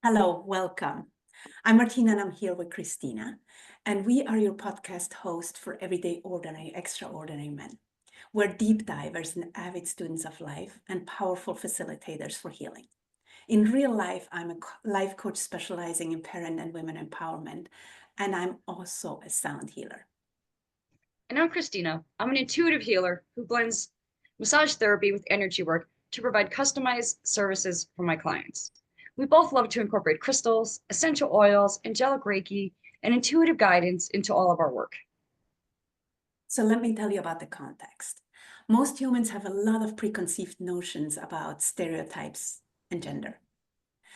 Hello, welcome. I'm Martina and I'm here with Christina, and we are your podcast host for Everyday Ordinary Extraordinary Men. We're deep divers and avid students of life and powerful facilitators for healing. In real life, I'm a life coach specializing in parent and women empowerment, and I'm also a sound healer. And I'm Christina. I'm an intuitive healer who blends massage therapy with energy work to provide customized services for my clients. We both love to incorporate crystals, essential oils, angelic Reiki, and intuitive guidance into all of our work. So let me tell you about the context. Most humans have a lot of preconceived notions about stereotypes and gender.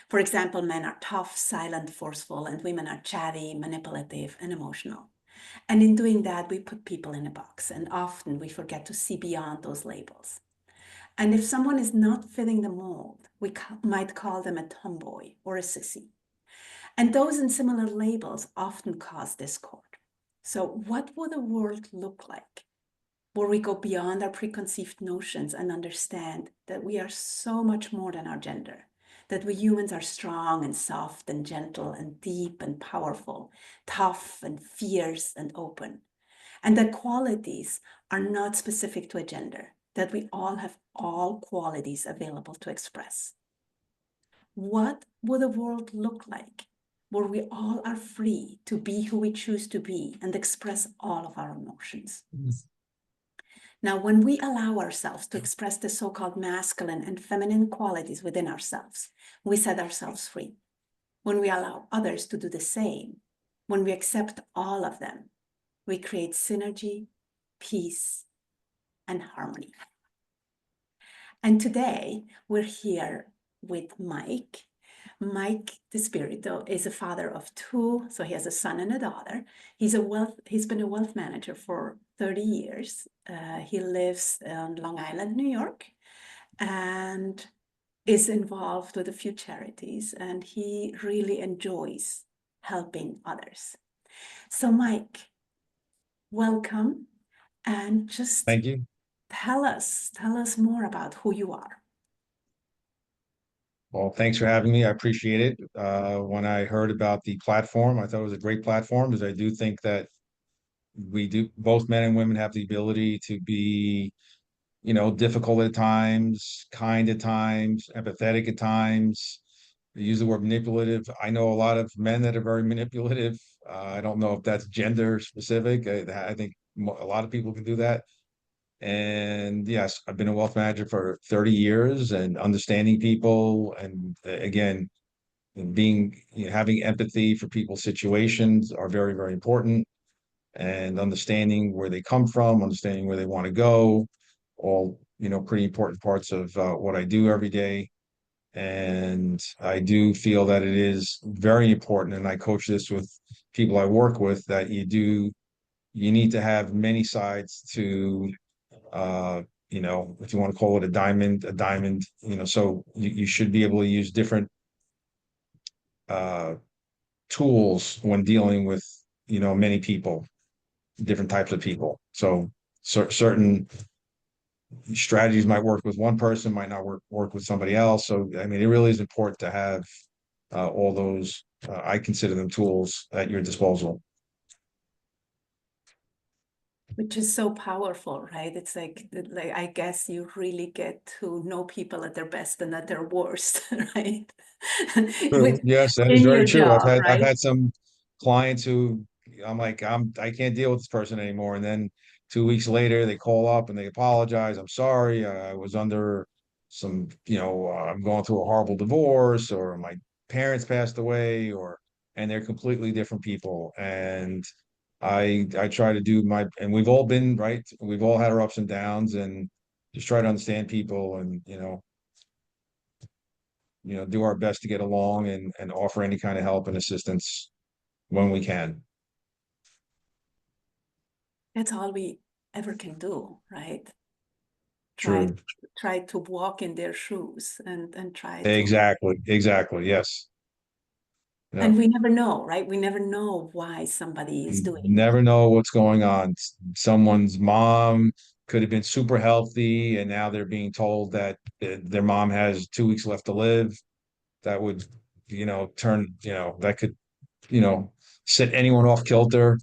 For example, men are tough, silent, forceful, and women are chatty, manipulative, and emotional. And in doing that, we put people in a box, and often we forget to see beyond those labels. And if someone is not fitting the mold, we might call them a tomboy or a sissy. And those and similar labels often cause discord. So what would a world look like where we go beyond our preconceived notions and understand that we are so much more than our gender, that we humans are strong and soft and gentle and deep and powerful, tough and fierce and open, and that qualities are not specific to a gender, that we all have all qualities available to express? What would a world look like where we all are free to be who we choose to be and express all of our emotions? Now, when we allow ourselves to express the so-called masculine and feminine qualities within ourselves, we set ourselves free. When we allow others to do the same, when we accept all of them, we create synergy, peace, and harmony. And today we're here with Mike. Mike Dispirito is a father of two, so he has a son and a daughter. He's been a wealth manager for 30 years. He lives in Long Island, New York, and is involved with a few charities, and he really enjoys helping others. So Mike, welcome, and just Thank you. tell us more about who you are. Well, thanks for having me. I appreciate it. When I heard about the platform, I thought it was a great platform because I do think that both men and women have the ability to be, difficult at times, kind at times, empathetic at times. They use the word manipulative. I know a lot of men that are very manipulative. I don't know if that's gender specific. I think a lot of people can do that. And yes, I've been a wealth manager for 30 years and understanding people and again, having empathy for people's situations are very, very important, and understanding where they come from, understanding where they want to go, all, pretty important parts of what I do every day. And I do feel that it is very important, and I coach this with people I work with, that you need to have many sides to if you want to call it a diamond, so you should be able to use different uh, tools when dealing with, many people, different types of people. So certain strategies might work with one person, might not work with somebody else. So, I mean, it really is important to have all those, I consider them tools at your disposal. Which is so powerful, right? It's like I guess you really get to know people at their best and at their worst, right? True. Yes, that is In very your true. I've job, had I've right? had some clients who I can't deal with this person anymore. And then 2 weeks later they call up and they apologize. I'm sorry. I was under some, I'm going through a horrible divorce, or my parents passed away, and they're completely different people. And I try to do and we've all been, right. We've all had our ups and downs, and just try to understand people, and, do our best to get along, and offer any kind of help and assistance when we can. That's all we ever can do, right? Try True. try to walk in their shoes and try to. Exactly. Yes. Yeah. And we never know, right? We never know why somebody is You doing it. never know what's going on. Someone's mom could have been super healthy, and now they're being told that their mom has 2 weeks left to live. That would turn, that could, set anyone off kilter.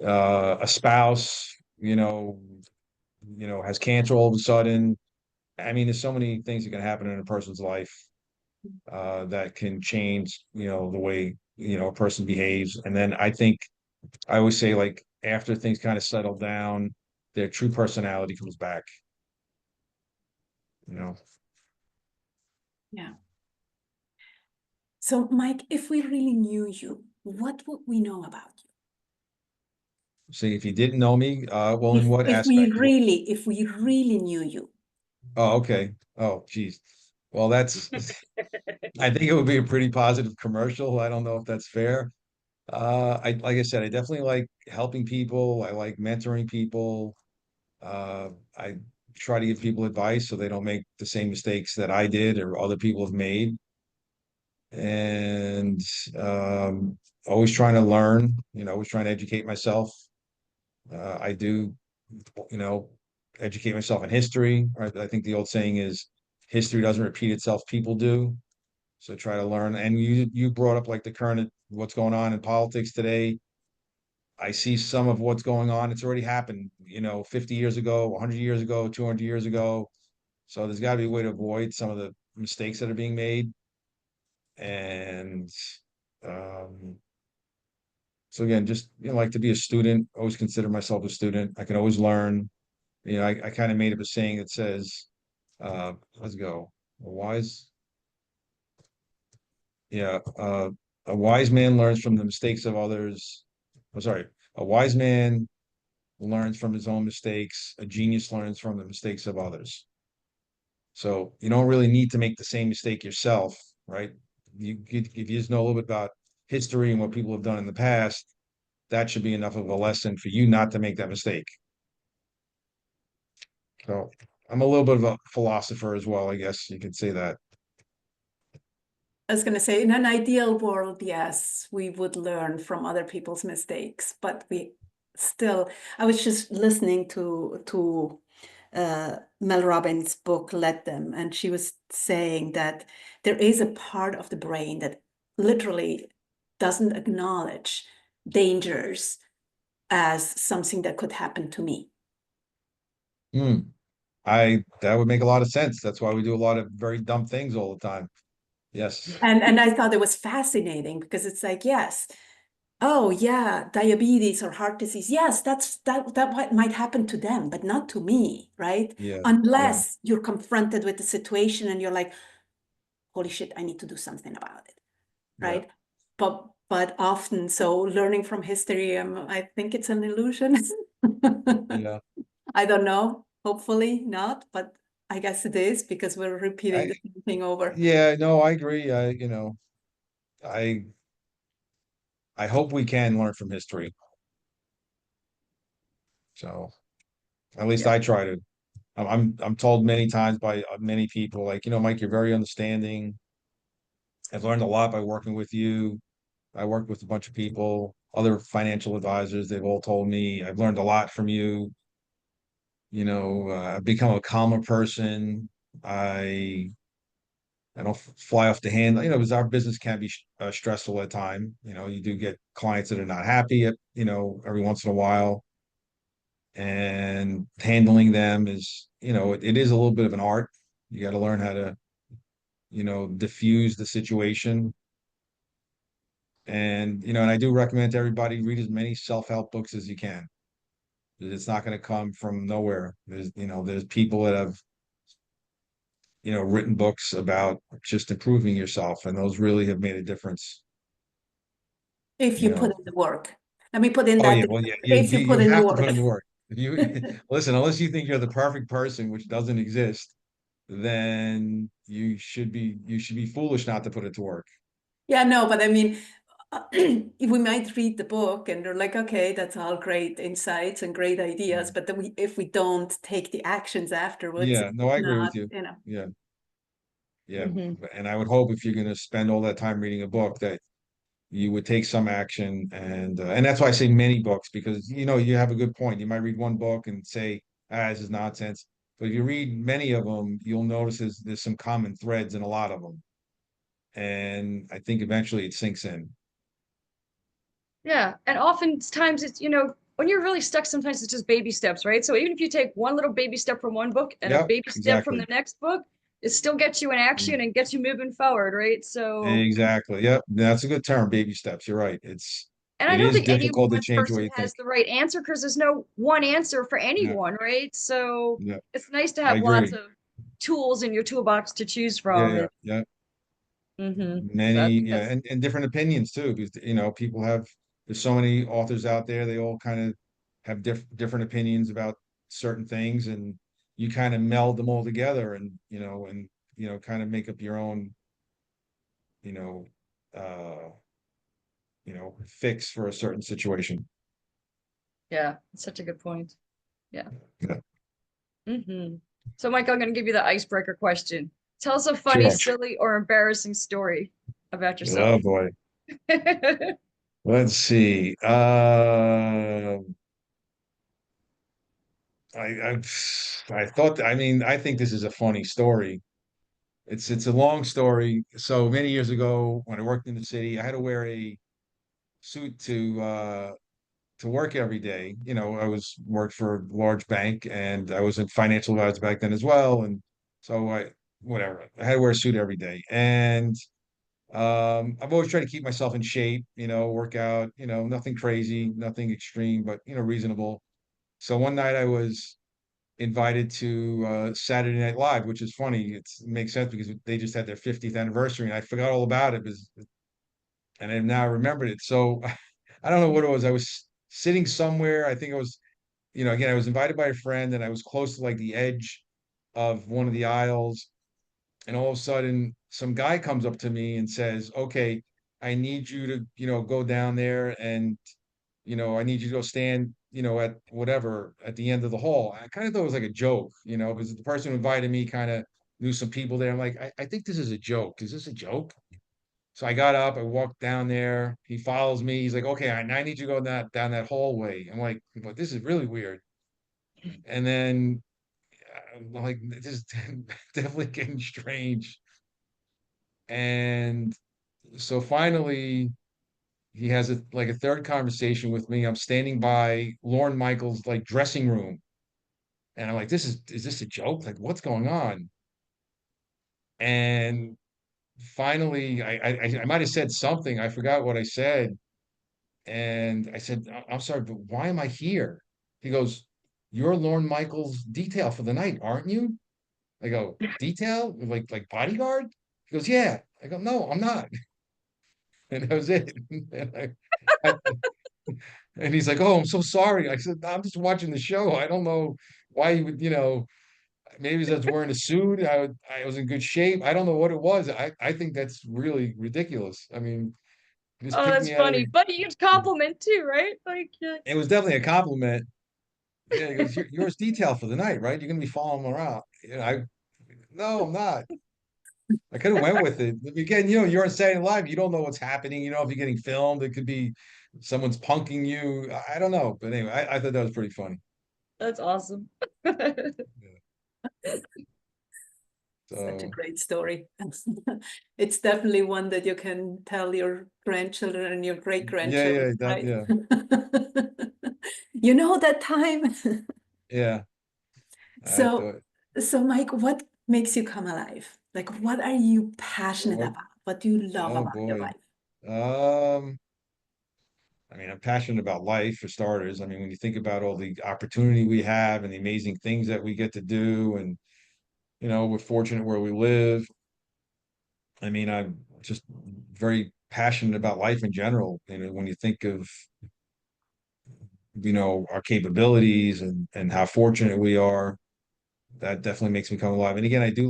A spouse, has cancer all of a sudden. I mean, there's so many things that can happen in a person's life that can change, the way, a person behaves. And then I think I always say, like, after things kind of settle down, their true personality comes back, you know. Yeah. So, Mike, if we really knew you, what would we know about you? See, if you didn't know me, well, in what aspect? If we really knew you. Oh, okay. Oh, geez. Well, that's, I think it would be a pretty positive commercial. I don't know if that's fair. Like I said, I definitely like helping people. I like mentoring people. I try to give people advice so they don't make the same mistakes that I did or other people have made. And always trying to learn, always trying to educate myself. I do, you know, educate myself in history. Right? I think the old saying is history doesn't repeat itself, people do. So try to learn. And you brought up like the current what's going on in politics today. I see some of what's going on. It's already happened, 50 years ago, 100 years ago, 200 years ago. So there's got to be a way to avoid some of the mistakes that are being made. And um, so again, just like to be a student, always consider myself a student. I can always learn. I kind of made up a saying that says, let's go. A wise, yeah, a wise man learns from the mistakes of others. Oh, sorry, a wise man learns from his own mistakes. A genius learns from the mistakes of others. So you don't really need to make the same mistake yourself, right? If you just know a little bit about history and what people have done in the past, that should be enough of a lesson for you not to make that mistake. So I'm a little bit of a philosopher as well, I guess you could say that. I was going to say, in an ideal world, yes, we would learn from other people's mistakes, but we still, I was just listening to Mel Robbins' book, Let Them, and she was saying that there is a part of the brain that literally doesn't acknowledge dangers as something that could happen to me. Hmm. That would make a lot of sense. That's why we do a lot of very dumb things all the time. Yes. And I thought it was fascinating because it's like, yes, oh yeah, diabetes or heart disease. Yes, that what might happen to them, but not to me, right? Yeah. Yeah. Unless you're confronted with the situation and you're like, holy shit, I need to do something about it, Yeah. right? But often, so learning from history, I think it's an illusion. Yeah. I don't know. Hopefully not, but I guess it is because we're repeating I the same thing over. yeah, no, I agree. I I hope we can learn from history. So at least Yeah. I try to. I'm told many times by many people, like, Mike, you're very understanding. I've learned a lot by working with you. I work with a bunch of people, other financial advisors. They've all told me I've learned a lot from you. I've become a calmer person. I I don't fly off the handle, because our business can be stressful at time. You do get clients that are not happy every once in a while, and handling them is, it is a little bit of an art. You got to learn how to, diffuse the situation. And I do recommend to everybody read as many self-help books as you can. It's not going to come from nowhere. There's people that have, written books about just improving yourself, and those really have made a difference. If You you put know, in the work. Let me put in oh that, yeah, well yeah, if you put you in the have to work. put in the work. If you listen, unless you think you're the perfect person, which doesn't exist, then you should be foolish not to put it to work. Yeah, no, but I mean, we might read the book and they're like, okay, that's all great insights and great ideas, but then if we don't take the actions afterwards, Yeah, no, I it's agree with not, you. you know. Yeah, yeah. Mhm. And I would hope if you're going to spend all that time reading a book that you would take some action, and that's why I say many books, because you have a good point. You might read one book and say, this is nonsense. But if you read many of them, you'll notice there's some common threads in a lot of them. And I think eventually it sinks in. Yeah. And oftentimes it's, you know, when you're really stuck, sometimes it's just baby steps, right? So even if you take one little baby step from one book and a Yep, baby step from the exactly. next book, it still gets you in action and gets you moving forward, right? So, Exactly. Yep. That's a good term, baby steps. You're right. and I It don't is think any difficult to one change the way person you think. has the right answer because there's no one answer for Yeah, anyone, right? So yeah. it's nice to I have lots agree. of tools in your toolbox to choose Yeah, from. yeah, And yeah. so I Many, think yeah, that's and different opinions too, because people have there's so many authors out there, they all kind of have different opinions about certain things, and you kind of meld them all together and kind of make up your own, you know, uh, fix for a certain situation. yeah, it's such a good point. Yeah. Yeah. So, Mike, I'm going to give you the icebreaker question. Tell us a funny, Sure. silly, or embarrassing story about yourself. Oh boy. Let's see. I I thought I mean I think this is a funny story. It's a long story. So many years ago, when I worked in the city, I had to wear a suit to work every day. I was worked for a large bank, and I was in financial advisor back then as well. And so I had to wear a suit every day. And I've always tried to keep myself in shape, work out, nothing crazy, nothing extreme, but reasonable. So one night I was invited to Saturday Night Live, which is funny. It makes sense because they just had their 50th anniversary, and I forgot all about it, and I now remembered it. So I don't know what it was. I was sitting somewhere. I think I was, again, I was invited by a friend, and I was close to like the edge of one of the aisles, and all of a sudden, some guy comes up to me and says, "Okay, I need you to, go down there and I need you to go stand, at whatever at the end of the hall." I kind of thought it was like a joke, because the person who invited me kind of knew some people there. I'm like, I think this is a joke. Is this a joke? So I got up, I walked down there. He follows me. He's like, okay, I need you to go down that hallway. I'm like, but this is really weird. And then I'm like, this is definitely getting strange. And so finally, he has a third conversation with me. I'm standing by Lorne Michaels' like dressing room, and I'm like, is this a joke? Like, what's going on? And finally, I might have said something. I forgot what I said, and I said, I'm sorry, but why am I here?" He goes, "You're Lorne Michaels' detail for the night, aren't you?" I go, "Detail? Like bodyguard?" He goes, "Yeah." I go, "No, I'm not." And that was it. And I And he's like, "Oh, I'm so sorry." I said, "I'm just watching the show. I don't know why you would, maybe I was wearing a suit. I was in good shape. I don't know what it was. I think that's really ridiculous. I mean, he just Oh, picked that's me out of funny. But huge compliment too, right? Like, yeah. it was definitely a compliment. Yeah, he goes, Yours detail for the night, right? You're gonna be following him around." No, I'm not. I could have went with it. Again, you're on Saturday Night Live. You don't know what's happening. You know, if you're getting filmed, it could be someone's punking you. I don't know. But anyway, I thought that was pretty funny. That's awesome. Yeah. Such a So great story. It's definitely one that you can tell your grandchildren and your great yeah, grandchildren, yeah, that, right? yeah, You know that time. yeah. I So, thought, so Mike, what makes you come alive? Like, what are you passionate what? about? What do you love Oh about your boy. life? Um, I mean, I'm passionate about life for starters. I mean, when you think about all the opportunity we have and the amazing things that we get to do, and we're fortunate where we live. I mean, I'm just very passionate about life in general. When you think of our capabilities and how fortunate we are, that definitely makes me come alive. And again, I do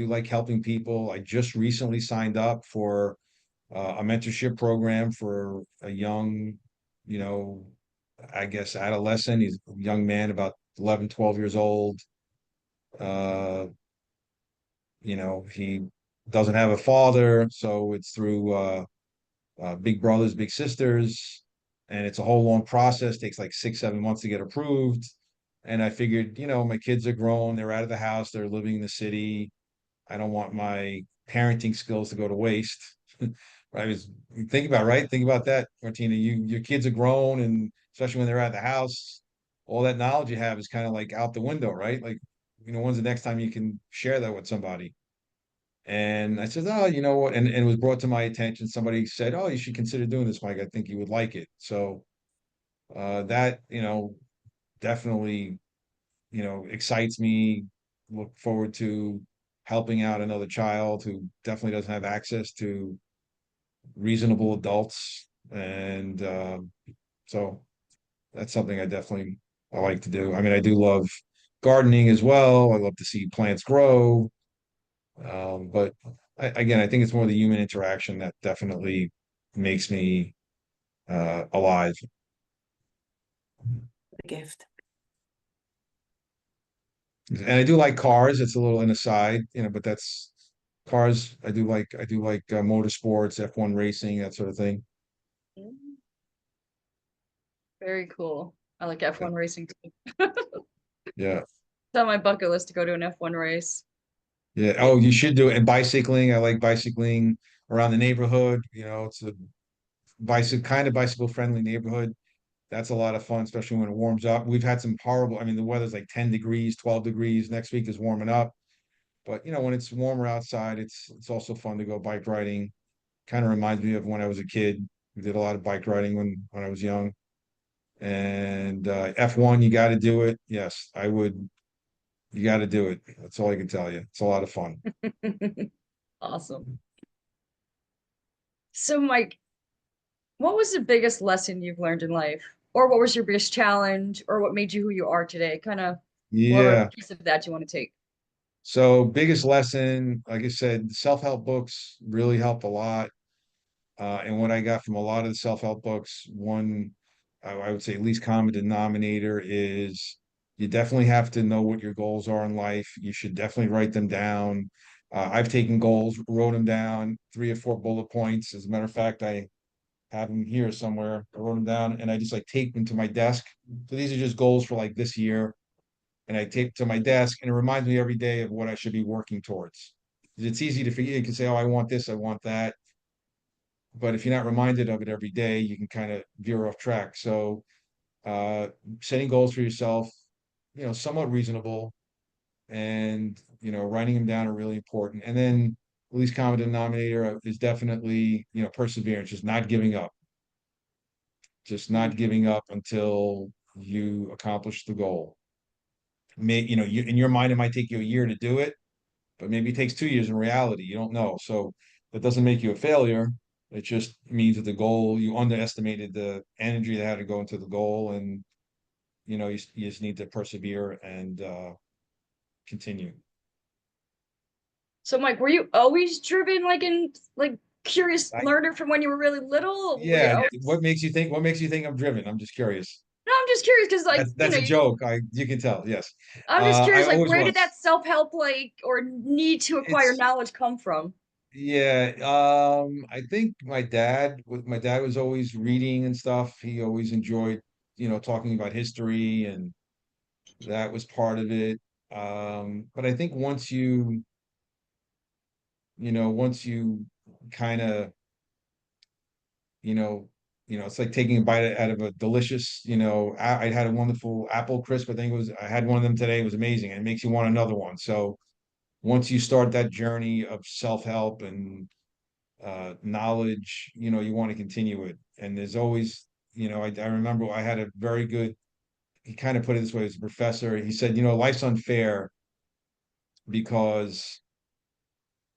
like helping people. I just recently signed up for a mentorship program for a young, you know, I guess adolescent. He's a young man, about 11, 12 years old. Uh, he doesn't have a father, so it's through big brothers, big sisters, and it's a whole long process. Takes like 6, 7 months to get approved. And I figured, my kids are grown, they're out of the house, they're living in the city. I don't want my parenting skills to go to waste. I was think about right. Think about that, Martina. Your kids are grown, and especially when they're at the house, all that knowledge you have is kind of like out the window, right? Like, when's the next time you can share that with somebody? And I said, oh, you know what? And it was brought to my attention. Somebody said, oh, you should consider doing this, Mike. I think you would like it. So that, definitely, excites me. Look forward to helping out another child who definitely doesn't have access to reasonable adults. And so that's something I like to do. I mean, I do love gardening as well. I love to see plants grow. But again, I think it's more the human interaction that definitely makes me alive. The gift. And I do like cars. It's a little an aside, but that's cars. I do like motorsports, F1 racing, that sort of thing. Mm, very cool. I like F1 racing too. Yeah. It's on my bucket list to go to an F1 race. Yeah. Oh, you should do it. And bicycling. I like bicycling around the neighborhood. It's a bicycle friendly neighborhood. That's a lot of fun, especially when it warms up. We've had some horrible, I mean, the weather's like 10 degrees, 12 degrees. Next week is warming up. But when it's warmer outside, it's also fun to go bike riding. Kind of reminds me of when I was a kid. We did a lot of bike riding when I was young. And F1, you got to do it. Yes, I would. You got to do it. That's all I can tell you. It's a lot of fun. Awesome. So, Mike, what was the biggest lesson you've learned in life? Or what was your biggest challenge? Or what made you who you are today? Kind of whatever Yeah. piece of that you want to take. So biggest lesson, like I said, self-help books really help a lot. And what I got from a lot of the self-help books, one, I would say least common denominator is you definitely have to know what your goals are in life. You should definitely write them down. I've taken goals, wrote them down, 3 or 4 bullet points. As a matter of fact, I have them here somewhere. I wrote them down and I just like taped them to my desk. So these are just goals for like this year. And I tape to my desk, and it reminds me every day of what I should be working towards. It's easy to forget. You can say, "Oh, I want this, I want that," but if you're not reminded of it every day, you can kind of veer off track. So, uh, setting goals for yourself, somewhat reasonable, and writing them down are really important. And then, the least common denominator is definitely perseverance, just not giving up, just not giving up until you accomplish the goal. You in your mind, it might take you a year to do it, but maybe it takes 2 years in reality. You don't know. So that doesn't make you a failure. It just means that the goal, you underestimated the energy that had to go into the goal. And, you just need to persevere and continue. So, Mike, were you always driven, like curious I, learner from when you were really little? Were you yeah. always... What makes you think I'm driven? I'm just curious. No, I'm just curious because, That's a joke. You can tell. Yes. I'm just I curious, like, always where did was. that self-help, or need to acquire It's, knowledge come from? Yeah, I think my dad was always reading and stuff. He always enjoyed, talking about history, and that was part of it. But I think once you kind of, you know, it's like taking a bite out of a delicious, I had a wonderful apple crisp. I had one of them today. It was amazing. And it makes you want another one. So once you start that journey of self-help and knowledge, you want to continue it. And there's always, I remember I had a very good, he kind of put it this way as a professor. He said, life's unfair because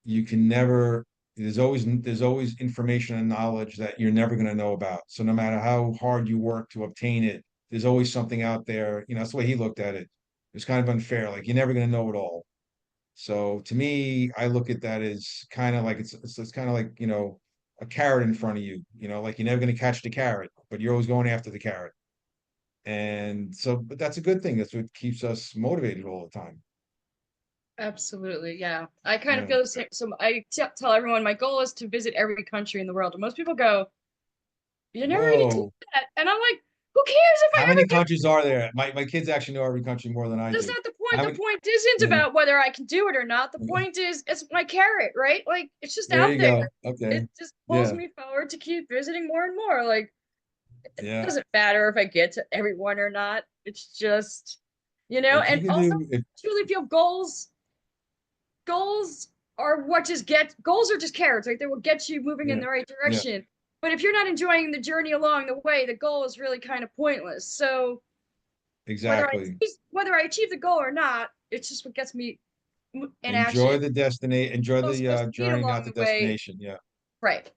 you can never, there's always information and knowledge that you're never going to know about. So no matter how hard you work to obtain it, there's always something out there. That's the way he looked at it. It's kind of unfair. Like you're never going to know it all. So to me, I look at that as kind of like it's kind of like a carrot in front of you. Like you're never going to catch the carrot, but you're always going after the carrot. And so, but that's a good thing. That's what keeps us motivated all the time. Absolutely, yeah. I kind of Yeah. feel the same. So tell everyone my goal is to visit every country in the world. And most people go, you never even told Whoa. me that. And I'm like, Who cares if How I ever many get? countries are there? My kids actually know every country more than I That's do. not the point. How The many? point isn't Yeah, about whether I can do it or not. The yeah. point is, it's my carrot, right? Like, it's just There out you there. go. Okay. It just pulls Yeah. me forward to keep visiting more and more. Like, it Yeah. doesn't matter if I get to everyone or not. It's just, If you and can also do if truly feel goals goals are just carrots, right? They will get you moving in yeah, the right yeah, direction. But if you're not enjoying the journey along the way, the goal is really kind of pointless. So exactly. whether I achieve the goal or not, it's just what gets me in action. Enjoy the destination, enjoy I was the supposed to meet journey, not along the the way, destination. Yeah. right?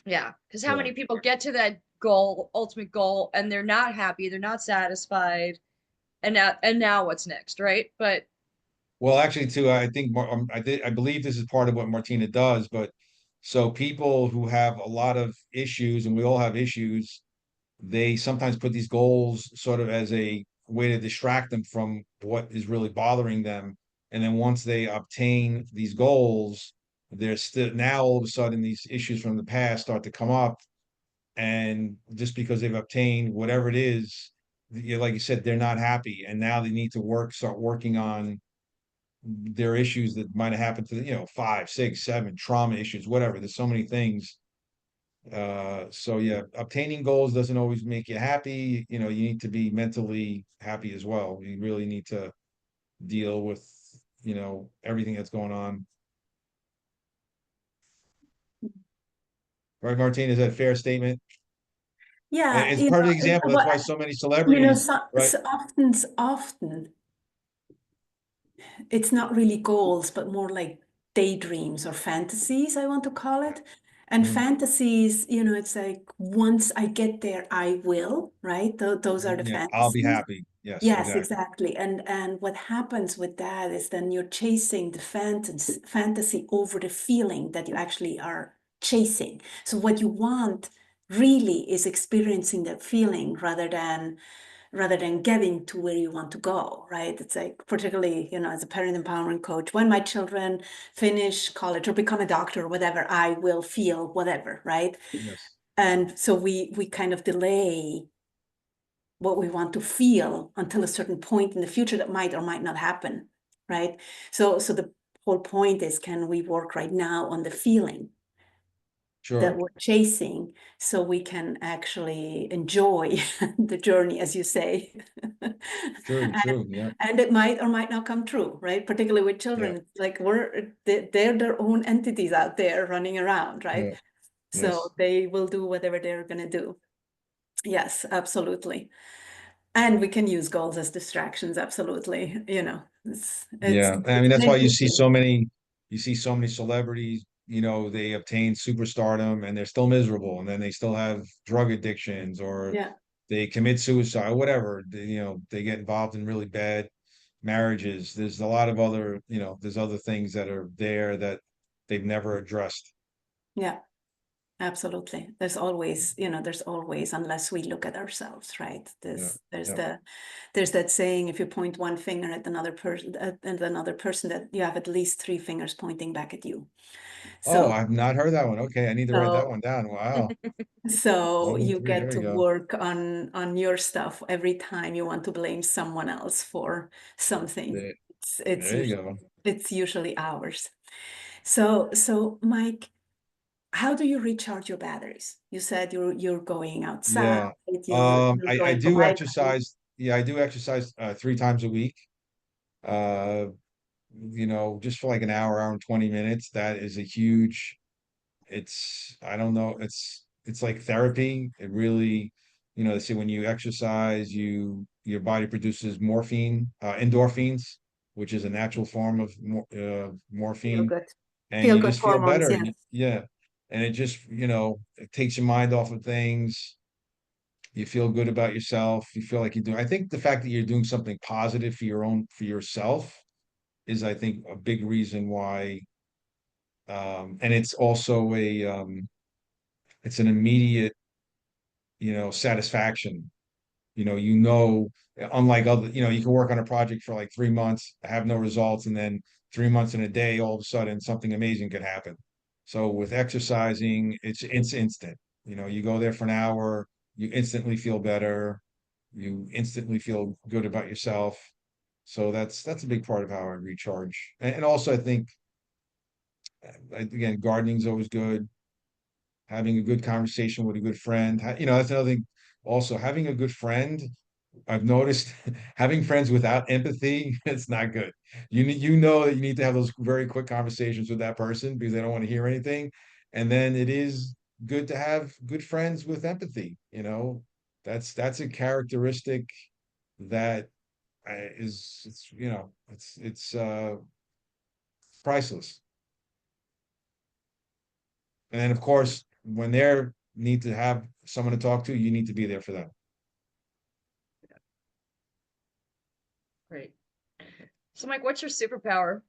Yeah, because how Yeah. many people get to that goal, ultimate goal, and they're not happy, they're not satisfied, and now what's next, right? But Well, actually, too, I think I believe this is part of what Martina does, but so people who have a lot of issues, and we all have issues, they sometimes put these goals sort of as a way to distract them from what is really bothering them. And then once they obtain these goals, they're still now all of a sudden these issues from the past start to come up. And just because they've obtained whatever it is, like you said, they're not happy. And now they need to start working on their issues that might have happened to, 5, 6, 7 trauma issues, whatever. There's so many things. So yeah, obtaining goals doesn't always make you happy. You need to be mentally happy as well. You really need to deal with, everything that's going on. Right, Martine, is that a fair statement? Yeah, It's a perfect example. That's what why so many so, celebrities, right? often it's not really goals, but more like daydreams or fantasies, I want to call it. And Mhm. fantasies, it's like once I get there, I will, right? Those are the Yeah, I'll be fantasies. happy. Yes, Yes, exactly. exactly. And what happens with that is then you're chasing the fantasy over the feeling that you actually are chasing. So what you want really is experiencing that feeling rather than getting to where you want to go, right? It's like, particularly, as a parent empowerment coach, when my children finish college or become a doctor or whatever, I will feel whatever, right? Yes. And so we kind of delay what we want to feel until a certain point in the future that might or might not happen, right? So the whole point is, can we work right now on the feeling that Sure. we're chasing so we can actually enjoy the journey, as you say. True, and, true. Yeah. and it might or might not come true, right? Particularly with Yeah. children, like they're their own entities out there running around, right? Yeah. So Yes. they will do whatever they're going to do. Yes, absolutely. And we can use goals as distractions, absolutely. It's Yeah. I mean, an that's why interesting. you see so many celebrities, they obtain superstardom and they're still miserable. And then they still have drug addictions or Yeah, they commit suicide, whatever. They get involved in really bad marriages. There's a lot of other, there's other things that are there that they've never addressed. yeah. Absolutely. There's always, unless we look at ourselves, right? Yeah. Yeah. There's that saying, if you point one finger at another person, that you have at least three fingers pointing back at you. Oh, So, I've not heard that one. Okay. I need to write that so, one down. Wow. so One, two, you three. get There to you go. work on your stuff every time you want to blame someone else for something. There, It's it's there you usually go. it's usually ours. So Mike, how do you recharge your batteries? You said you're going outside, Yeah. you're I going for do bike ride. exercise. Yeah, I do exercise 3 times a week. Uh, just for like an hour and 20 minutes. That is a huge, I don't know, it's like therapy. It really, they say when you exercise, your body produces endorphins, which is a natural form of Feel morphine, good. and Feel you good just feel hormones, better. yes. Yeah. And it just, it takes your mind off of things. You feel good about yourself. You feel like you do. I think the fact that you're doing something positive for yourself is, I think, a big reason why. And it's also it's an immediate, satisfaction. Unlike other, you can work on a project for like 3 months, have no results, and then 3 months in a day, all of a sudden something amazing could happen. So with exercising, it's instant. You go there for an hour, you instantly feel better. You instantly feel good about yourself. So that's a big part of how I recharge. And also I think, again, gardening's always good. Having a good conversation with a good friend. That's another thing. Also, having a good friend, I've noticed having friends without empathy, it's not good. You know that you need to have those very quick conversations with that person because they don't want to hear anything. And then it is good to have good friends with empathy. That's a characteristic that it's priceless. And then of course, when they're need to have someone to talk to, you need to be there for them. Great. So, Mike, what's your superpower?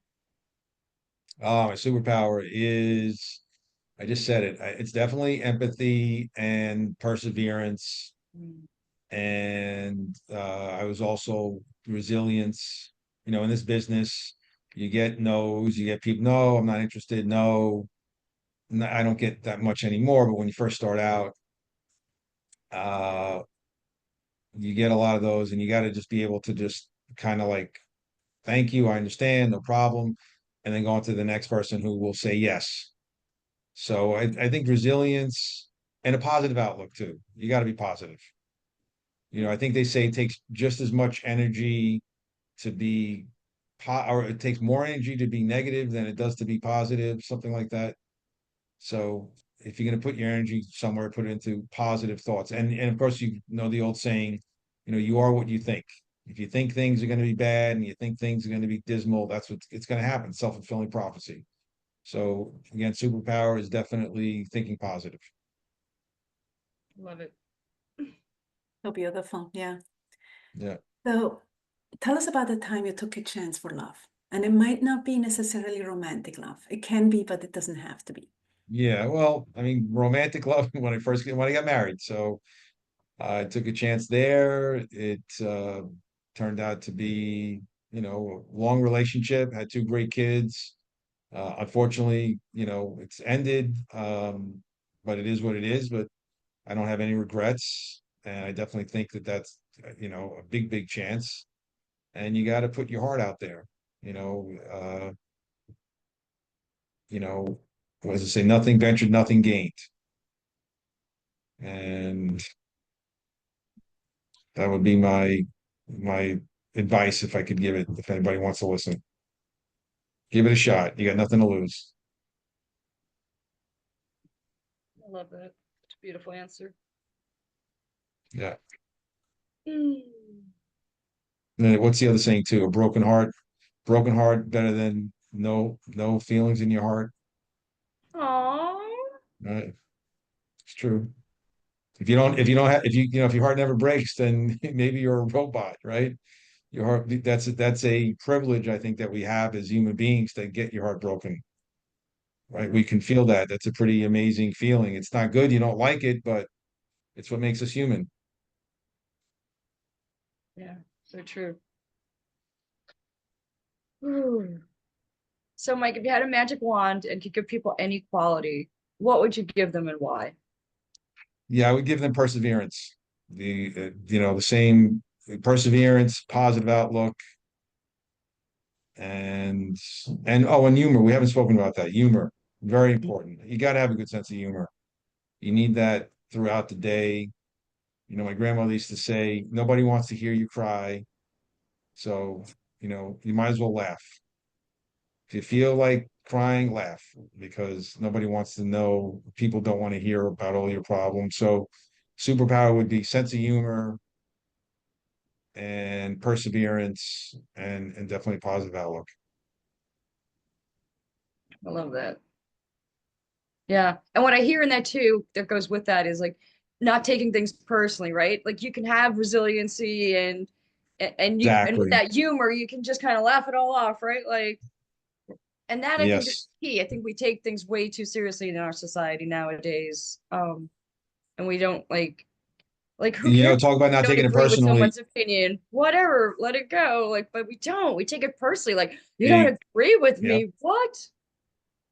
My superpower is, I just said it. It's definitely empathy and perseverance. Mm. And I was also resilience. In this business, you get no's, you get people, no, I'm not interested. No, I don't get that much anymore. But when you first start out, uh, you get a lot of those, and you got to just be able to just kind of like, thank you, I understand, no problem. And then go on to the next person who will say yes. So I think resilience and a positive outlook too. You got to be positive. I think they say it takes just as much energy to be or it takes more energy to be negative than it does to be positive, something like that. So if you're going to put your energy somewhere, put it into positive thoughts. And of course, you know the old saying, you are what you think. If you think things are going to be bad and you think things are going to be dismal, that's what it's going to happen. Self-fulfilling prophecy. So again, superpower is definitely thinking positive. Love it. So beautiful. Yeah. Yeah. So tell us about the time you took a chance for love. And it might not be necessarily romantic love. It can be, but it doesn't have to be. Yeah. Well, I mean, romantic love when I got married. So I took a chance there. It turned out to be, a long relationship, had two great kids. Unfortunately, it's ended, but it is what it is. But I don't have any regrets. And I definitely think that that's, a big, big chance. And you got to put your heart out there. You know, uh, what does it say? Nothing ventured, nothing gained. And that would be my advice if I could give it, if anybody wants to listen. Give it a shot. You got nothing to lose. I love that. It's a beautiful answer. Yeah. Mm. And then what's the other saying too? Broken heart better than no feelings in your heart. Aww. Right? It's true. If your heart never breaks, then maybe you're a robot, right? Your heart, that's a privilege I think that we have as human beings to get your heart broken, right? We can feel that. That's a pretty amazing feeling. It's not good. You don't like it, but it's what makes us human. Yeah, so true. Ooh. So, Mike, if you had a magic wand and could give people any quality, what would you give them and why? Yeah, I would give them perseverance. The same perseverance, positive outlook, and and humor. We haven't spoken about that. Humor, very important. You got to have a good sense of humor. You need that throughout the day. My grandmother used to say, nobody wants to hear you cry. So, you might as well laugh. If you feel like crying, laugh because nobody wants to know, people don't want to hear about all your problems. So, superpower would be sense of humor and perseverance and definitely positive outlook. I love that. Yeah. And what I hear in that too, that goes with that is like not taking things personally, right? Like you can have resiliency and with Exactly. that humor, you can just kind of laugh it all off, right? Like, and that I think is Yes. key. I think we take things way too seriously in our society nowadays. And we don't like who cares? Talk about You not don't taking it agree with personally. someone's opinion, whatever, let it go. Like, but we don't. We take it personally. Like, you don't eh, agree with Yeah, me. What?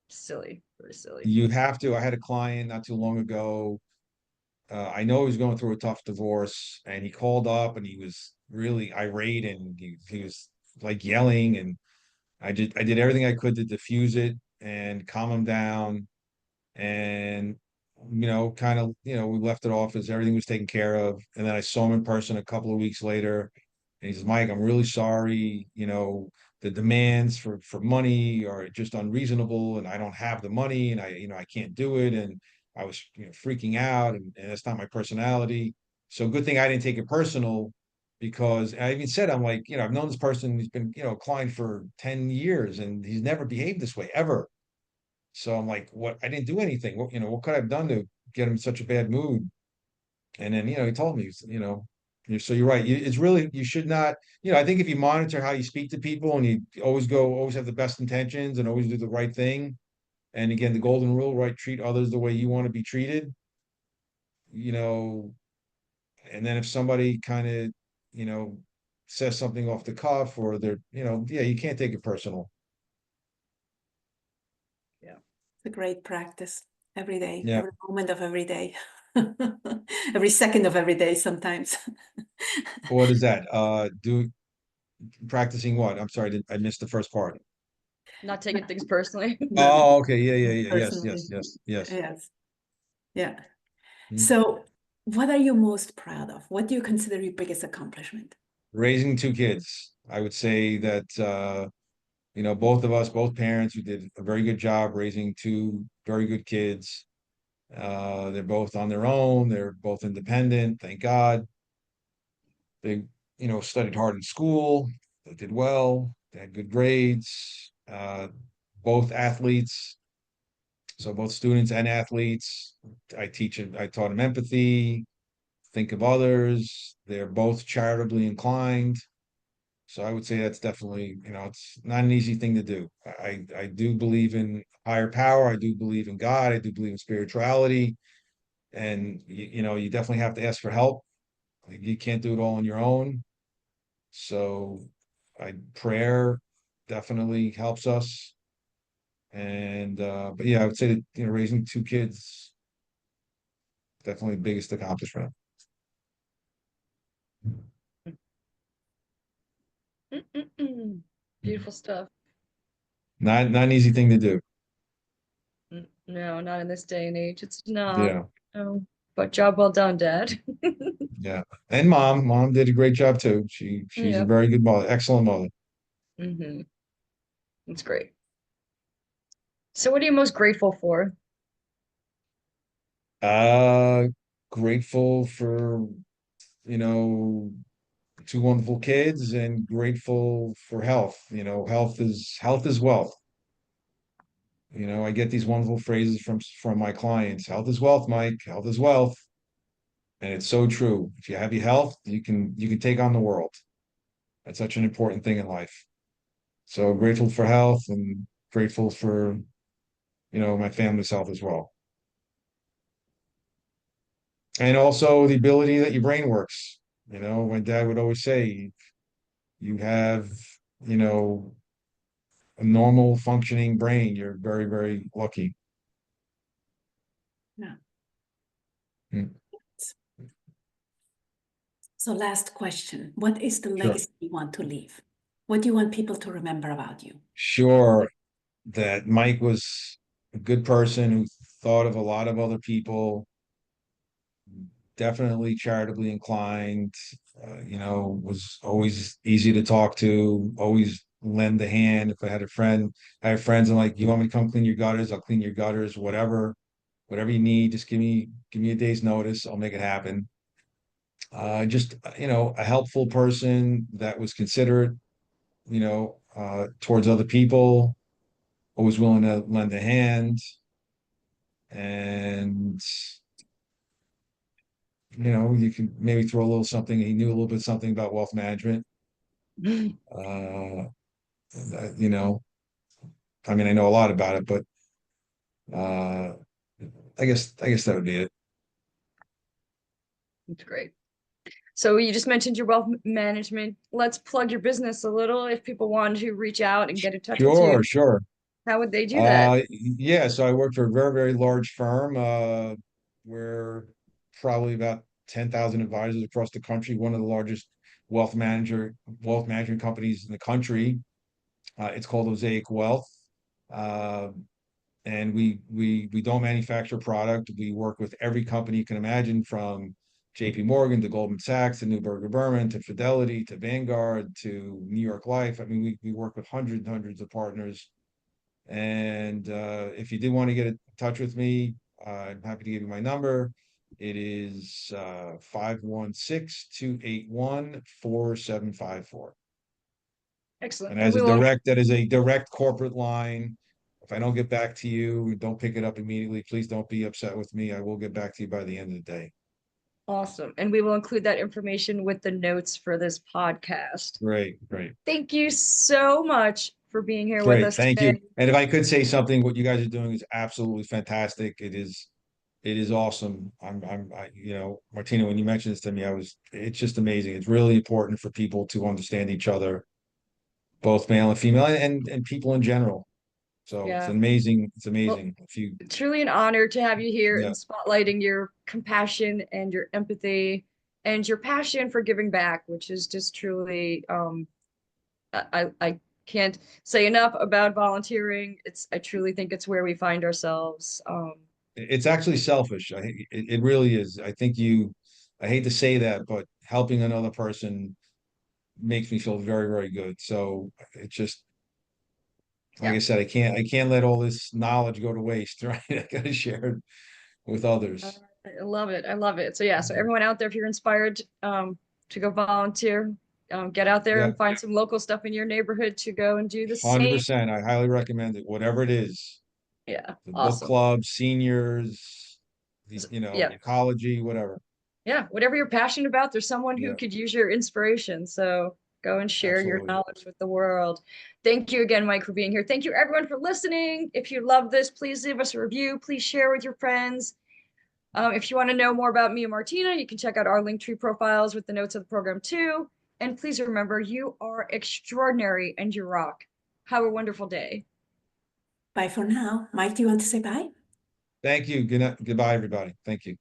Silly. Very silly. you have to. I had a client not too long ago. I know he was going through a tough divorce, and he called up and he was really irate, and he was like yelling, and I did everything I could to diffuse it and calm him down, and kind of, we left it off as everything was taken care of. And then I saw him in person a couple of weeks later, and he says, Mike, I'm really sorry. The demands for money are just unreasonable, and I don't have the money, and I can't do it. And I was, freaking out, and that's not my personality. So good thing I didn't take it personal, because I even said, I'm like, I've known this person, he's been, a client for 10 years, and he's never behaved this way ever. So I'm like, what? I didn't do anything. What could I have done to get him in such a bad mood? And then, he told me, so you're right. It's really, you should not, I think if you monitor how you speak to people, and you always have the best intentions and always do the right thing. And again, the golden rule, right? Treat others the way you want to be treated, you know, and then if somebody kind of, you know, says something off the cuff, or they're, yeah, you can't take it personal. Yeah. It's a great practice every day, Yeah. every moment of every day, every second of every day sometimes. What is that? Practicing what? I'm sorry, I missed the first part. Not taking things personally. Oh, okay. Yeah, yeah, yeah. Yes, Personally, yes, yes, yes. yes. Yeah. Mm. So what are you most proud of? What do you consider your biggest accomplishment? Raising two kids. I would say that both of us, both parents, we did a very good job raising two very good kids. They're both on their own, they're both independent, thank God. They, studied hard in school, they did well, they had good grades, both athletes, so both students and athletes. I taught them empathy, think of others. They're both charitably inclined. So I would say that's definitely, it's not an easy thing to do. I do believe in higher power. I do believe in God. I do believe in spirituality. And, you definitely have to ask for help. Like, you can't do it all on your own. So prayer definitely helps us. And, but yeah, I would say that, raising two kids, definitely the biggest accomplishment. Beautiful stuff. Not an easy thing to do. No, not in this day and age. It's not. Yeah. No. But job well done, Dad. Yeah. And mom did a great job too. She's a Yep. very good mother, excellent mother. That's great. So what are you most grateful for? Uh, Grateful for, you know, two wonderful kids, and grateful for health. Health is wealth. I get these wonderful phrases from my clients. Health is wealth, Mike. Health is wealth. And it's so true. If you have your health, you can take on the world. That's such an important thing in life. So grateful for health, and grateful for, my family's health as well. And also the ability that your brain works. My dad would always say, you have, you know, a normal functioning brain. You're very, very lucky. Yeah. Mm. So last question, what is the Sure. legacy you want to leave? What do you want people to remember about you? Sure. That Mike was a good person who thought of a lot of other people, definitely charitably inclined, was always easy to talk to, always lend a hand. If I have friends, and like, you want me to come clean your gutters? I'll clean your gutters, whatever you need, just give me a day's notice. I'll make it happen. Just, a helpful person that was considerate, towards other people, always willing to lend a hand. And, you can maybe throw a little something. He knew a little bit something about wealth management. Uh, you know, I mean, I know a lot about it, but uh, I guess that would be it. That's great. So you just mentioned your wealth management. Let's plug your business a little. If people wanted to reach out and get in touch with you, Sure, sure. how would they do that? Yeah, so I work for a very, very large firm. We're probably about 10,000 advisors across the country, one of the largest wealth management companies in the country. It's called Osaic Wealth. And we don't manufacture product. We work with every company you can imagine, from JP Morgan to Goldman Sachs to Neuberger Berman to Fidelity to Vanguard to New York Life. I mean, we work with hundreds and hundreds of partners. And if you did want to get in touch with me, I'm happy to give you my number. It is 516-281-4754. Excellent. And And as we a will, that is a direct corporate line. If I don't get back to you, don't pick it up immediately. Please don't be upset with me. I will get back to you by the end of the day. awesome. And we will include that information with the notes for this podcast. Great, great. Thank you so much for being here with Great. us Thank today. you. And if I could say something, what you guys are doing is absolutely fantastic. It is awesome. You know, Martina, when you mentioned this to me, it's just amazing. It's really important for people to understand each other, both male and female, and people in general. So it's Yeah. amazing. It's Well, amazing. If you, truly an honor to have you here yeah, and spotlighting your compassion and your empathy and your passion for giving back, which is just truly I can't say enough about volunteering. I truly think it's where we find ourselves. it's actually selfish. It really is. I hate to say that, but helping another person makes me feel very, very good. So it's just, like Yeah. I said, I can't let all this knowledge go to waste, right? I gotta share it with others. I love it. I love it. So yeah, so everyone out there, if you're inspired to go volunteer, get out there Yeah, and find some local stuff in your neighborhood to go and do the same. 100%. I highly recommend it, whatever it is. Yeah, The book awesome. club, seniors, Yeah, ecology, whatever. yeah, whatever you're passionate about, there's someone who Yeah, could use your inspiration. So go and share your absolutely. knowledge with the world. Thank you again, Mike, for being here. Thank you, everyone, for listening. If you love this, please leave us a review. Please share with your friends. If you want to know more about me and Martina, you can check out our Linktree profiles with the notes of the program too. And please remember, you are extraordinary and you rock. Have a wonderful day. Bye for now. Mike, do you want to say bye? Thank you. Good night. Goodbye, everybody. Thank you.